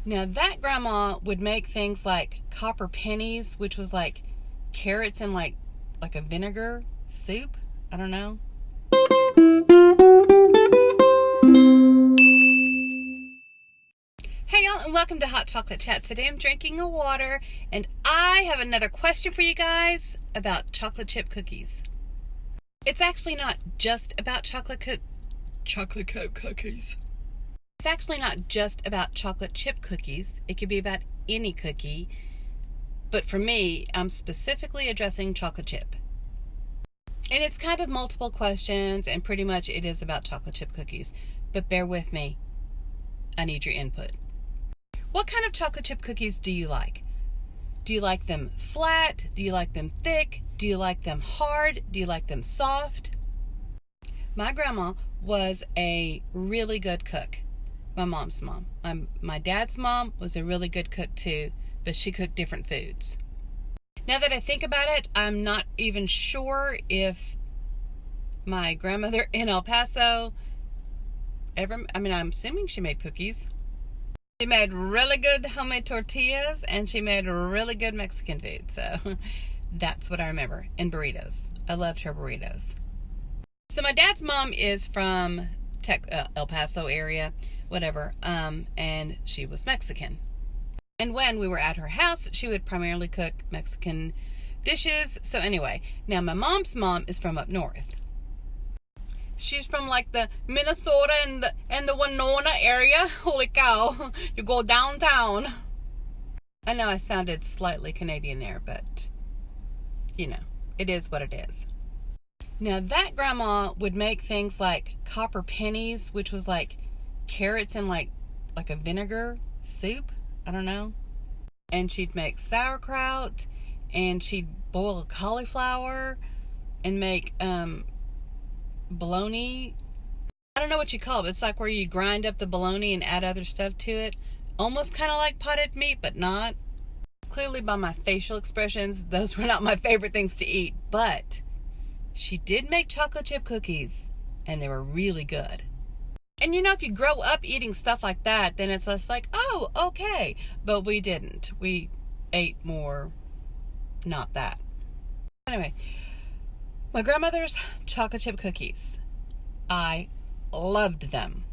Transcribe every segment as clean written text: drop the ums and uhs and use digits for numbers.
Now that grandma would make things like copper pennies, which was like carrots in like a vinegar soup. I don't know. Hey y'all, and welcome to Hot Chocolate Chat. Today I'm drinking a water, and I have another question for you guys about chocolate chip cookies. It's actually not just about chocolate chip cookies. It's actually not just about chocolate chip cookies. It could be about any cookie. But for me, I'm specifically addressing chocolate chip. And it's kind of multiple questions, and pretty much it is about chocolate chip cookies. But bear with me. I need your input. What kind of chocolate chip cookies do you like? Do you like them flat? Do you like them thick? Do you like them hard? Do you like them soft? My grandma was a really good cook. My mom's mom. My dad's mom was a really good cook too, but she cooked different foods. Now that I think about it, I'm not even sure if my grandmother in El Paso I'm assuming she made cookies. She made really good homemade tortillas, and she made really good Mexican food. So that's what I remember. And burritos. I loved her burritos. So my dad's mom is from El Paso area, whatever, and she was Mexican. And when we were at her house, she would primarily cook Mexican dishes. So anyway, now my mom's mom is from up north. She's from like the Minnesota and the Winona area. Holy cow, you go downtown. I know I sounded slightly Canadian there, but you know, it is what it is. Now that grandma would make things like copper pennies, which was like carrots in like a vinegar soup. I don't know. And she'd make sauerkraut, and she'd boil cauliflower and make bologna. I don't know what you call it, but it's like where you grind up the bologna and add other stuff to it. Almost kind of like potted meat, but not. Clearly by my facial expressions, those were not my favorite things to eat, but she did make chocolate chip cookies, and they were really good. And you know, if you grow up eating stuff like that, then it's just like, oh, okay. But we didn't. We ate more not that. Anyway, my grandmother's chocolate chip cookies, I loved them.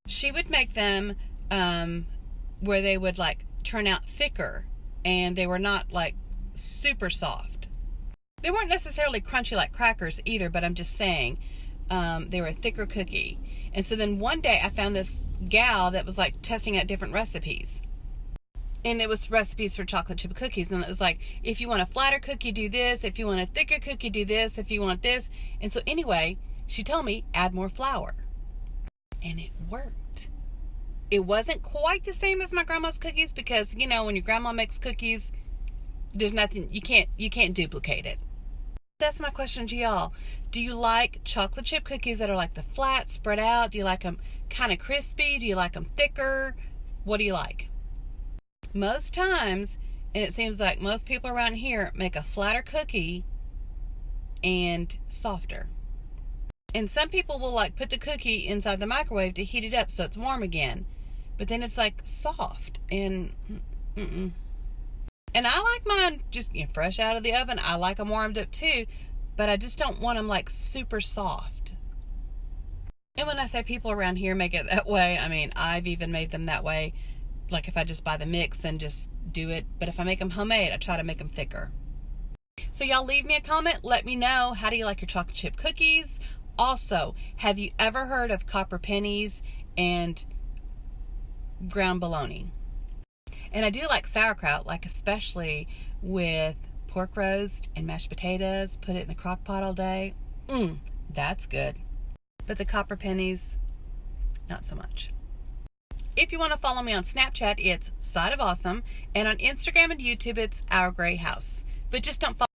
She would make them where they would like turn out thicker, and they were not like super soft. They weren't necessarily crunchy like crackers either, but I'm just saying they were a thicker cookie. And so then one day I found this gal that was like testing out different recipes. And it was recipes for chocolate chip cookies. And it was like, if you want a flatter cookie, do this. If you want a thicker cookie, do this. If you want this. And so anyway, she told me, add more flour. And it worked. It wasn't quite the same as my grandma's cookies, because, you know, when your grandma makes cookies, there's nothing, you can't duplicate it. That's my question to y'all. Do you like chocolate chip cookies that are like the flat, spread out? Do you like them kind of crispy? Do you like them thicker? What do you like? Most times, and it seems like most people around here make a flatter cookie and softer. And some people will like put the cookie inside the microwave to heat it up so it's warm again. But then it's like soft and And I like mine just fresh out of the oven. I like them warmed up too, but I just don't want them like super soft. And when I say people around here make it that way, I mean, I've even made them that way. Like if I just buy the mix and just do it. But if I make them homemade, I try to make them thicker. So y'all leave me a comment. Let me know, how do you like your chocolate chip cookies? Also, have you ever heard of copper pennies and ground bologna? And I do like sauerkraut, like especially with pork roast and mashed potatoes. Put it in the crock pot all day. That's good. But the copper pennies, not so much. If you want to follow me on Snapchat, it's sideofawesome. And on Instagram and YouTube, it's Our Gray House. But just don't follow